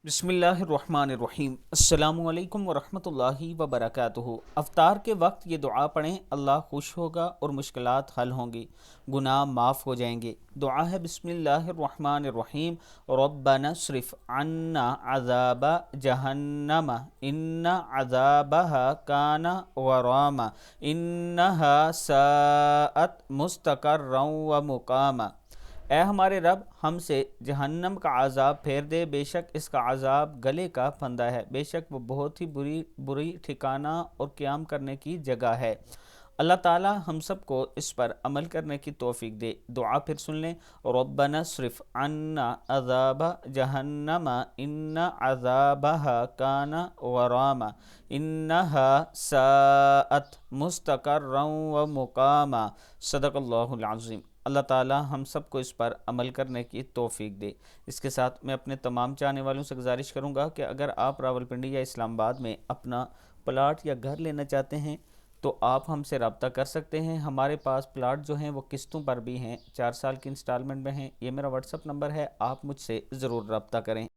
बिस्मिल्लाहिर्रहमानिर्रहीम। अस्सलामु अलैकुम वरहमतुल्लाहि वबरकातुहू। अफ्तार के वक्त ये दुआ पढ़ें, अल्लाह खुश होगा और मुश्किलात हल होंगी, गुनाह माफ़ हो जाएंगे। दुआ है बिस्मिल्लाहिर्रहमानिर्रहीम। रब्बना स्रिफ अन्ना अज़ाबा जहन्नम इन्ना अज़ाबहा काना गरामा इन्नहा साअत मुस्तक़र्रन व मुकामा। ए हमारे रब, हमसे जहन्नम का अज़ाब फेर दे, बेशक इसका अज़ाब गले का फंदा है, बेशक वो बहुत ही बुरी बुरी ठिकाना और क़याम करने की जगह है। अल्लाह ताला हम सब को इस पर अमल करने की तौफीक दे। दुआ फिर सुन लें। रब्बना स्रिफ अन्ना अज़ाब जहन्नम इन्ना अज़ाबहा काना गरामा इन्नहा साअत मुस्तक़र्रन व मुकामा। सदक़ल्लाहुल अज़ीम। अल्लाह ताला हम सब को इस पर अमल करने की तौफीक दे। इसके साथ मैं अपने तमाम चाहने वालों से गुजारिश करूँगा कि अगर आप रावलपिंडी या इस्लामाबाद में अपना प्लाट या घर लेना चाहते हैं तो आप हमसे रब्ता कर सकते हैं। हमारे पास प्लाट जो हैं वो किस्तों पर भी हैं, 4 साल की इंस्टॉलमेंट में हैं। ये मेरा व्हाट्सअप नंबर है, आप मुझसे ज़रूर रब्ता करें।